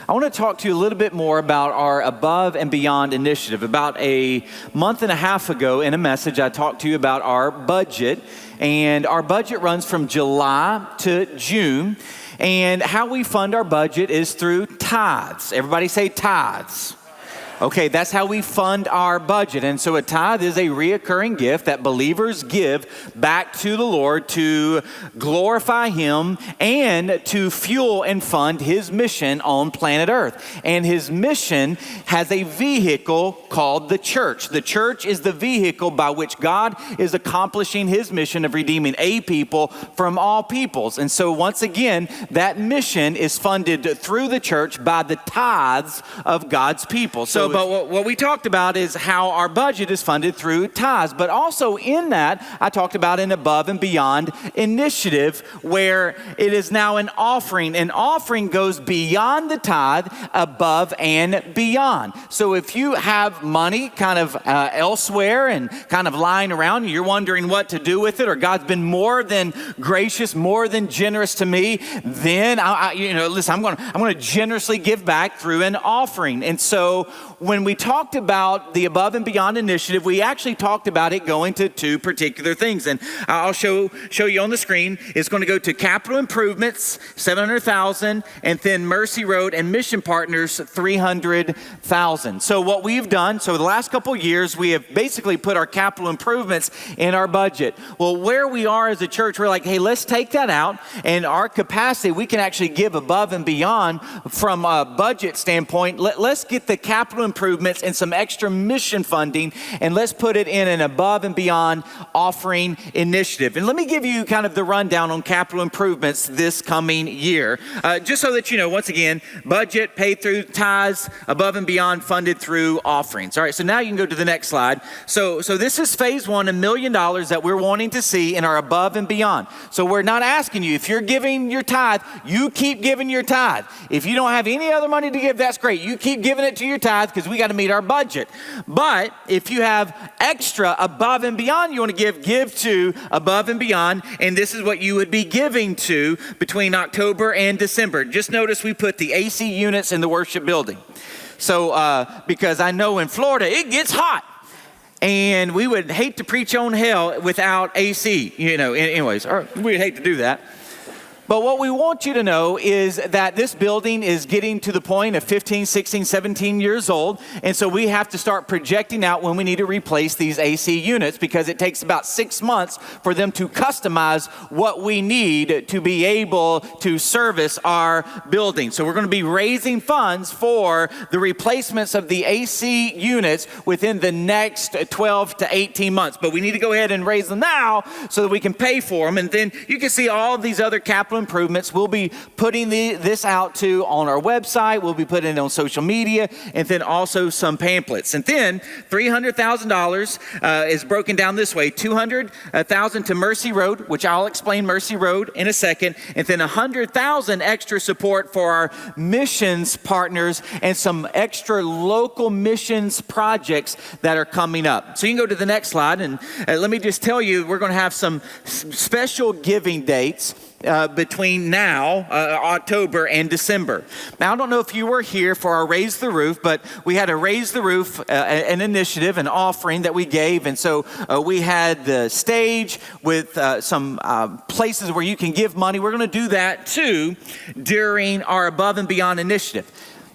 I want to talk to you a little bit more about our Above and Beyond initiative. About a month and a half ago in a message, I talked to you about our budget. And our budget runs from July to June. And how we fund our budget is through tithes. Everybody say tithes. Okay, that's how we fund our budget. And so a tithe is a reoccurring gift that believers give back to the Lord to glorify Him and to fuel and fund His mission on planet Earth. And His mission has a vehicle called the church. The church is the vehicle by which God is accomplishing His mission of redeeming a people from all peoples. And so once again, that mission is funded through the church by the tithes of God's people. But what we talked about is how our budget is funded through tithes. But also in that, I talked about an Above and Beyond initiative where it is now an offering. An offering goes beyond the tithe, above and beyond. So if you have money kind of elsewhere and kind of lying around, and you're wondering what to do with it, or God's been more than gracious, more than generous to me, then listen, I'm going to generously give back through an offering. And so when we talked about the Above and Beyond initiative, we actually talked about it going to two particular things. And I'll show you on the screen. It's going to go to capital improvements, $700,000, and then Mercy Road and Mission Partners, $300,000. So what we've done, the last couple of years, we have basically put our capital improvements in our budget. Well, where we are as a church, we're like, hey, let's take that out. And our capacity, we can actually give above and beyond from a budget standpoint. Let's get the capital improvements and some extra mission funding, and let's put it in an Above and Beyond offering initiative. And let me give you kind of the rundown on capital improvements this coming year, just so that you know, once again, budget paid through tithes, Above and Beyond funded through offerings. All right, so now you can go to the next slide. So this is phase one, $1 million that we're wanting to see in our Above and Beyond. So we're not asking you, if you're giving your tithe, you keep giving your tithe. If you don't have any other money to give, that's great. You keep giving it to your tithe, because we got to meet our budget. But if you have extra above and beyond you want to give to Above and Beyond, and this is what you would be giving to between October and December. Just notice we put the AC units in the worship building. So because I know in Florida it gets hot, and we would hate to preach on hell without AC, anyways, or we'd hate to do that. But what we want you to know is that this building is getting to the point of 15, 16, 17 years old. And so we have to start projecting out when we need to replace these AC units, because it takes about 6 months for them to customize what we need to be able to service our building. So we're going to be raising funds for the replacements of the AC units within the next 12 to 18 months. But we need to go ahead and raise them now so that we can pay for them. And then you can see all these other capital improvements. We'll be putting this out too on our website. We'll be putting it on social media, and then also some pamphlets. And then $300,000 is broken down this way: $200,000 to Mercy Road, which I'll explain Mercy Road in a second, and then $100,000 extra support for our missions partners and some extra local missions projects that are coming up. So you can go to the next slide, and let me just tell you, we're going to have some special giving dates between now, October and December. Now, I don't know if you were here for our Raise the Roof, but we had a Raise the Roof, an initiative, an offering that we gave. And so we had the stage with some places where you can give money. We're going to do that too during our Above and Beyond initiative.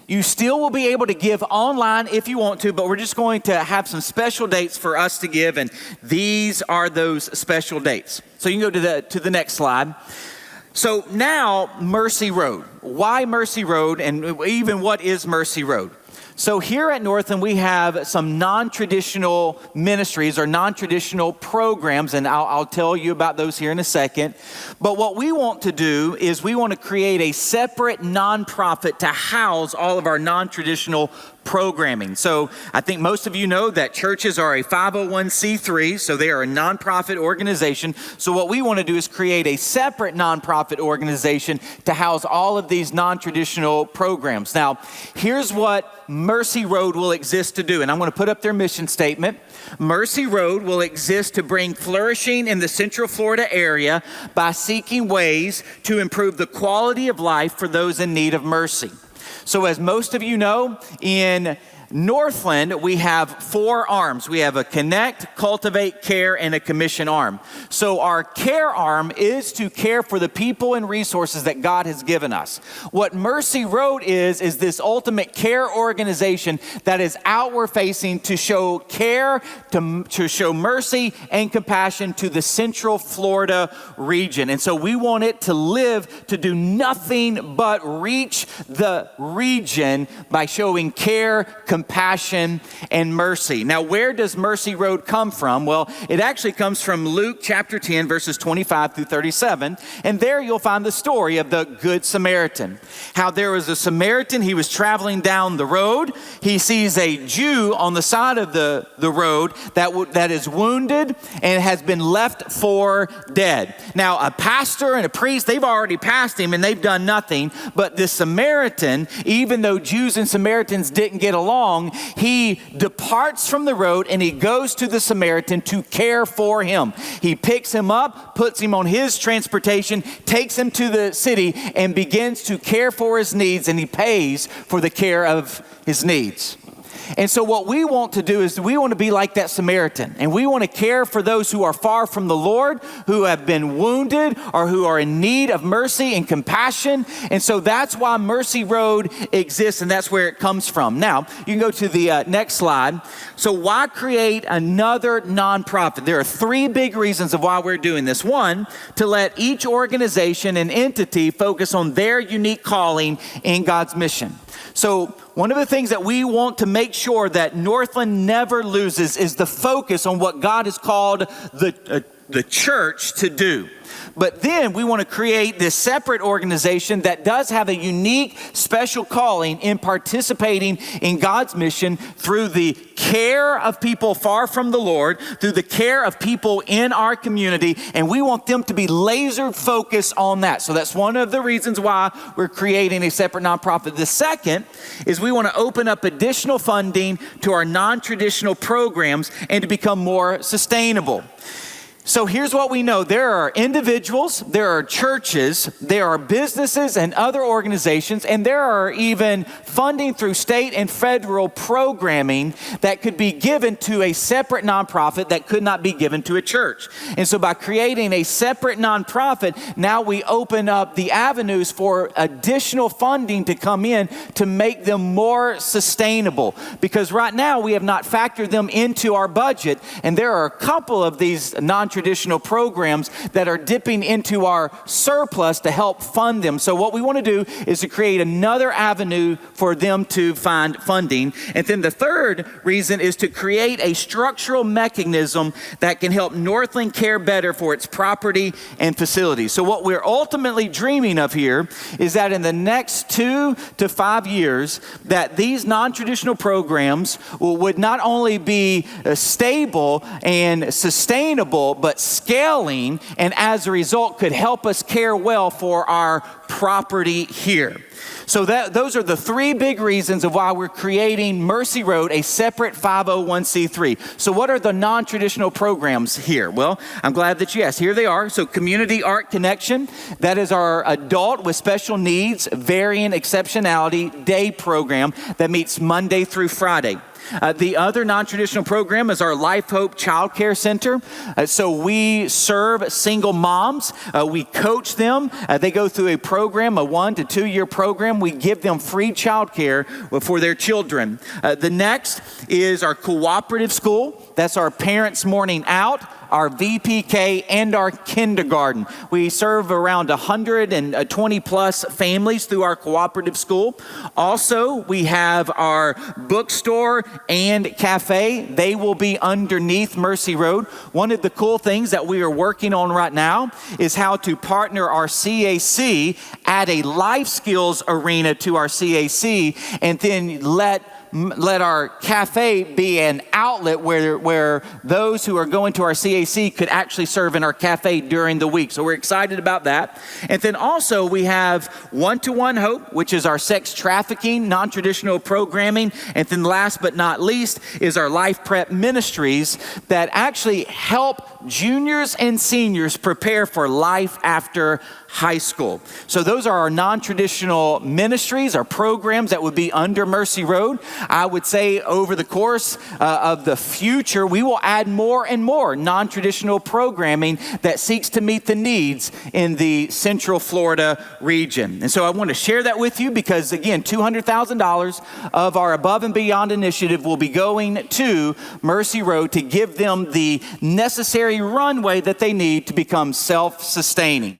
You still will be able to give online if you want to, but we're just going to have some special dates for us to give, and these are those special dates. So you can go to the next slide. So now, Mercy Road. Why Mercy Road, and even what is Mercy Road? So here at Northland, we have some non-traditional ministries or non-traditional programs, and I'll tell you about those here in a second. But what we want to do is we want to create a separate nonprofit to house all of our non-traditional programming. So I think most of you know that churches are a 501c3, so they are a nonprofit organization. So what we want to do is create a separate nonprofit organization to house all of these non-traditional programs. Now, here's what Mercy Road will exist to do, and I'm going to put up their mission statement. Mercy Road will exist to bring flourishing in the Central Florida area by seeking ways to improve the quality of life for those in need of mercy. So as most of you know, in Northland, we have 4 arms. We have a connect, cultivate, care, and a commission arm. So our care arm is to care for the people and resources that God has given us. What Mercy Road is this ultimate care organization that is outward facing to show care, to show mercy and compassion to the Central Florida region. And so we want it to live to do nothing but reach the region by showing care, compassion, and mercy. Now, where does Mercy Road come from? Well, it actually comes from Luke chapter 10, verses 25 through 37. And there you'll find the story of the Good Samaritan. How there was a Samaritan, he was traveling down the road. He sees a Jew on the side of the road that is wounded and has been left for dead. Now, a pastor and a priest, they've already passed him and they've done nothing. But this Samaritan, even though Jews and Samaritans didn't get along, he departs from the road and he goes to the Samaritan to care for him. He picks him up, puts him on his transportation, takes him to the city and begins to care for his needs, and he pays for the care of his needs. And so what we want to do is we want to be like that Samaritan, and we want to care for those who are far from the Lord, who have been wounded or who are in need of mercy and compassion. And so that's why Mercy Road exists, and that's where it comes from. Now, you can go to the next slide. So why create another nonprofit? There are 3 big reasons of why we're doing this. 1, to let each organization and entity focus on their unique calling in God's mission. So one of the things that we want to make sure that Northland never loses is the focus on what God has called the church to do. But then we want to create this separate organization that does have a unique, special calling in participating in God's mission through the care of people far from the Lord, through the care of people in our community, and we want them to be laser focused on that. So that's one of the reasons why we're creating a separate nonprofit. The second is we want to open up additional funding to our non-traditional programs and to become more sustainable. So here's what we know. There are individuals, there are churches, there are businesses and other organizations, and there are even funding through state and federal programming that could be given to a separate nonprofit that could not be given to a church. And so by creating a separate nonprofit, now we open up the avenues for additional funding to come in to make them more sustainable. Because right now we have not factored them into our budget, and there are a couple of these non-traditional programs that are dipping into our surplus to help fund them. So what we want to do is to create another avenue for them to find funding. And then the third reason is to create a structural mechanism that can help Northland care better for its property and facilities. So what we're ultimately dreaming of here is that in the next 2 to 5 years, that these non-traditional programs would not only be stable and sustainable, but scaling, and as a result could help us care well for our property here. So those are the 3 big reasons of why we're creating Mercy Road, a separate 501c3. So what are the non-traditional programs here? Well, I'm glad that you asked. Here they are. So Community Art Connection, that is our adult with special needs, varying exceptionality day program that meets Monday through Friday. The other non-traditional program is our Life Hope Child Care Center. So we serve single moms. We coach them. They go through a program, a 1 to 2 year program. We give them free child care for their children. The next is our cooperative school. That's our Parents Morning Out, our VPK, and our kindergarten. We serve around 120 plus families through our cooperative school. Also, we have our bookstore and cafe. They will be underneath Mercy Road. One of the cool things that we are working on right now is how to partner our CAC, add a life skills arena to our CAC, and then let our cafe be an outlet where those who are going to our CAC CAC could actually serve in our cafe during the week. So we're excited about that. And then also we have One-to-One Hope, which is our sex trafficking, non-traditional programming. And then last but not least is our Life Prep Ministries that actually help juniors and seniors prepare for life after high school. So those are our non-traditional ministries, our programs that would be under Mercy Road. I would say over the course of the future, we will add more and more non-traditional programming that seeks to meet the needs in the Central Florida region. And so I want to share that with you because, again, $200,000 of our Above and Beyond initiative will be going to Mercy Road to give them the necessary runway that they need to become self-sustaining.